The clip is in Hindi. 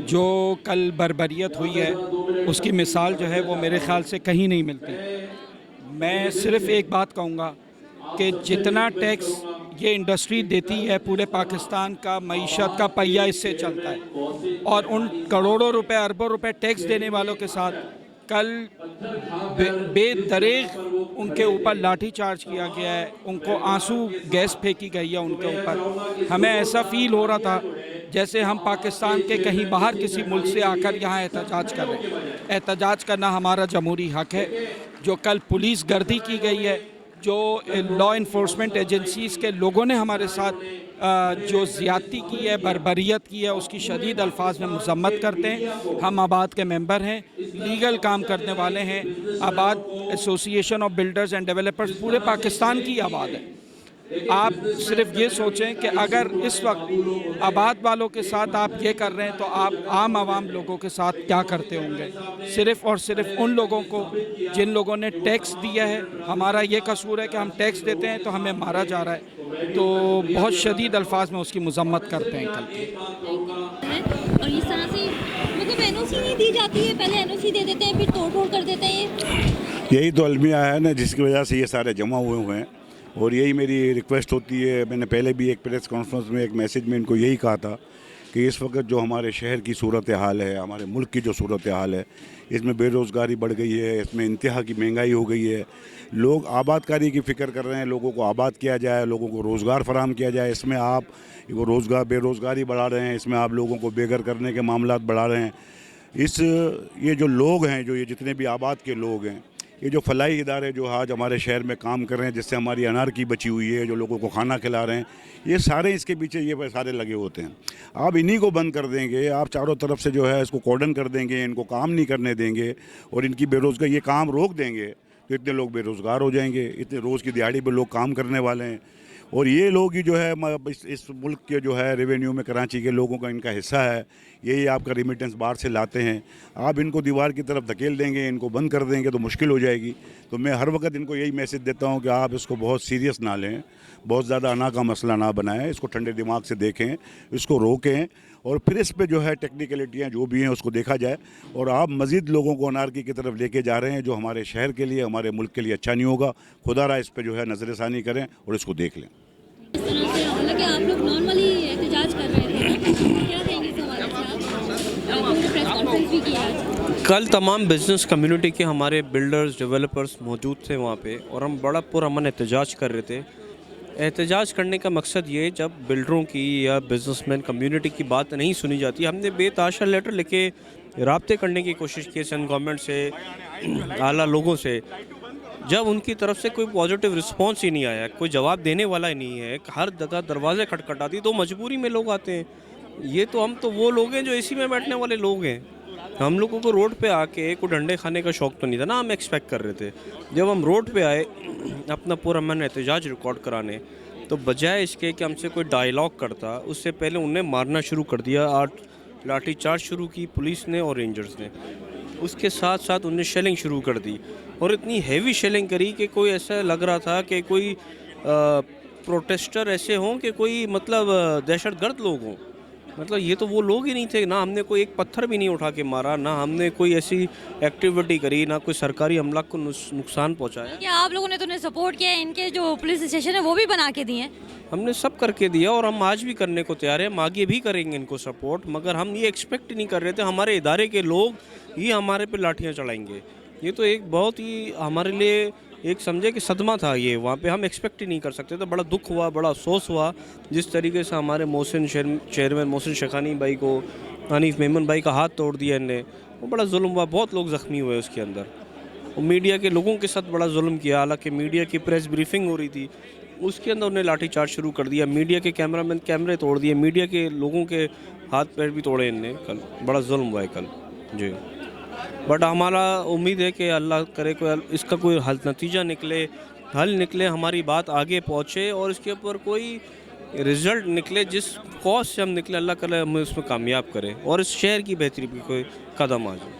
जो कल बर्बरियत हुई है उसकी मिसाल जो है वो मेरे ख़्याल से कहीं नहीं मिलती। मैं सिर्फ़ एक बात कहूँगा कि जितना टैक्स ये इंडस्ट्री देती है पूरे पाकिस्तान का मईशत का पहिया इससे चलता है, और उन करोड़ों रुपए अरबों रुपए टैक्स देने वालों के साथ कल बेदरेग उनके ऊपर लाठी चार्ज किया गया है, उनको आंसू गैस फेंकी गई है उनके ऊपर। हमें ऐसा फील हो रहा था जैसे हम पाकिस्तान के कहीं बाहर किसी मुल्क से आकर यहाँ एहतजाज कर रहे हैं। एहतजाज करना हमारा जमहूरी हक है। जो कल पुलिस गर्दी की गई है, जो लॉ इन्फोर्समेंट एजेंसीज़ के लोगों ने हमारे साथ जो ज़्यादती की है, बर्बरियत की है, उसकी शदीद अल्फाज में मज़म्मत करते हैं। हम आबाद के मेंबर हैं, लीगल काम करने वाले हैं। आबाद association of builders and developers पूरे पाकिस्तान की आबाद है। आप सिर्फ ये सोचें कि अगर इस वक्त आबाद वालों के साथ आप ये कर रहे हैं तो आप आम आवाम लोगों के साथ क्या करते होंगे। सिर्फ़ और सिर्फ उन लोगों को जिन लोगों ने टैक्स दिया है, हमारा ये कसूर है कि हम टैक्स देते हैं तो हमें मारा जा रहा है। तो बहुत शदीद अल्फाज में उसकी मज़म्मत करते हैं कल की। और इस तरह से मतलब एनओसी नहीं दी जाती है, पहले एनओसी दे देते हैं फिर तोड़ कर देते हैं। यही तो अलमिया है ना, जिसकी वजह से ये सारे जमा हुए हैं। और यही मेरी रिक्वेस्ट होती है। मैंने पहले भी एक प्रेस कॉन्फ्रेंस में एक मैसेज में इनको यही कहा था कि इस वक्त जो हमारे शहर की सूरत हाल है, हमारे मुल्क की जो सूरत हाल है, इसमें बेरोज़गारी बढ़ गई है, इसमें इंतहा की महंगाई हो गई है। लोग आबादकारी की फ़िक्र कर रहे हैं, लोगों को आबाद किया जाए, लोगों को रोज़गार फराहम किया जाए। इसमें आप वो बेरोज़गारी बढ़ा रहे हैं, इसमें आप लोगों को बेघर करने के मामलात बढ़ा रहे हैं। ये जो लोग हैं, जो ये जितने भी आबाद के लोग हैं, ये जो फलाई इदारे जो आज हमारे शहर में काम कर रहे हैं, जिससे हमारी अनारकी बची हुई है, जो लोगों को खाना खिला रहे हैं, ये सारे इसके पीछे ये सारे लगे होते हैं। आप इन्हीं को बंद कर देंगे, आप चारों तरफ से जो है इसको कॉर्डन कर देंगे, इनको काम नहीं करने देंगे और इनकी बेरोज़गारी ये काम रोक देंगे तो इतने लोग बेरोज़गार हो जाएंगे। इतने रोज़ की दिहाड़ी पर लोग काम करने वाले हैं और ये लोग ही जो है इस मुल्क के जो है रेवेन्यू में कराची के लोगों का इनका हिस्सा है। यही आपका रिमिटेंस बाहर से लाते हैं। आप इनको दीवार की तरफ धकेल देंगे, इनको बंद कर देंगे तो मुश्किल हो जाएगी। तो मैं हर वक्त इनको यही मैसेज देता हूं कि आप इसको बहुत सीरियस ना लें, बहुत ज़्यादा अना का मसला ना बनाएं, इसको ठंडे दिमाग से देखें, इसको रोकें और फिर इस पे जो है टेक्निकलिटियाँ जो भी हैं उसको देखा जाए। और आप मज़ीद लोगों को अनारकी की तरफ लेके जा रहे हैं जो हमारे शहर के लिए, हमारे मुल्क के लिए अच्छा नहीं होगा। खुदारा इस पे जो है नज़रसानी करें और इसको देख लें। इस तरह से हालांकि आप लोग नॉर्मली एहतजाज कर रहे थे, क्या कहेंगे इस हवाले से आप? आपने प्रेस कॉन्फ्रेंस भी किया आज। कल तमाम बिजनेस कम्युनिटी के हमारे बिल्डर्स डेवलपर्स मौजूद थे वहाँ पे और हम बड़ा पुरअमन एहतजाज कर रहे थे। एहतजाज करने का मकसद ये, जब बिल्डरों की या बिजनेसमैन कम्युनिटी की बात नहीं सुनी जाती, हमने बेताशा लेटर लिखे राब्ते करने की कोशिश की सेंट्रल गवर्नमेंट से, आला लोगों से। जब उनकी तरफ से कोई पॉजिटिव रिस्पांस ही नहीं आया, कोई जवाब देने वाला ही नहीं है, हर जगह दरवाजे खटखटाती तो मजबूरी में लोग आते हैं। ये तो हम तो वो लोग हैं जो एसी में बैठने वाले लोग हैं। हम लोगों को रोड पे आके कोई डंडे खाने का शौक़ तो नहीं था ना, हम एक्सपेक्ट कर रहे थे। जब हम रोड पे आए अपना पूरा मन एहतजाज रिकॉर्ड कराने, तो बजाय इसके कि हमसे कोई डायलॉग करता, उससे पहले उन्हें मारना शुरू कर दिया। लाठी चार्ज शुरू की पुलिस ने और रेंजर्स ने। उसके साथ साथ उन्हें शेलिंग शुरू कर दी और इतनी हैवी शेलिंग करी कि कोई ऐसा लग रहा था कि कोई प्रोटेस्टर ऐसे हों कि कोई मतलब दहशतगर्द लोग हों। मतलब ये तो वो लोग ही नहीं थे। ना हमने कोई एक पत्थर भी नहीं उठा के मारा, ना हमने कोई ऐसी एक्टिविटी करी, ना कोई सरकारी अमला को नुकसान पहुंचाया। क्या आप लोगों ने तो उन्हें सपोर्ट किया है? इनके जो पुलिस स्टेशन है वो भी बना के दिए हैं। हमने सब करके दिया और हम आज भी करने को तैयार हैं, हम आगे भी करेंगे इनको सपोर्ट। मगर हम ये एक्सपेक्ट नहीं कर रहे थे हमारे इदारे के लोग ही हमारे पे लाठियाँ चलाएंगे। ये तो एक बहुत ही हमारे लिए एक समझे कि सदमा था। ये वहाँ पे हम एक्सपेक्ट ही नहीं कर सकते थे। बड़ा दुख हुआ, बड़ा अफसोस हुआ जिस तरीके से हमारे चेयरमैन मोहसिन शेखानी भाई को, हनीफ मेमन भाई का हाथ तोड़ दिया इनने। वो बड़ा जुल्म हुआ, बहुत लोग ज़ख्मी हुए उसके अंदर। और मीडिया के लोगों के साथ बड़ा जुल्म किया। हालांकि मीडिया की प्रेस ब्रीफिंग हो रही थी, उसके अंदर उन्हें लाठी चार्ज शुरू कर दिया। मीडिया के कैमरामैन कैमरे तोड़ दिए, मीडिया के लोगों के हाथ पैर भी तोड़े इनने। कल बड़ा जुल्म हुआ है कल जी। बट हमारा उम्मीद है कि अल्लाह करे कोई इसका कोई हल निकले, हमारी बात आगे पहुँचे और इसके ऊपर कोई रिज़ल्ट निकले। जिस कॉज से हम निकले, अल्लाह करे हमें उसमें कामयाब करे और इस शहर की बेहतरी पे कोई कदम आ जाए।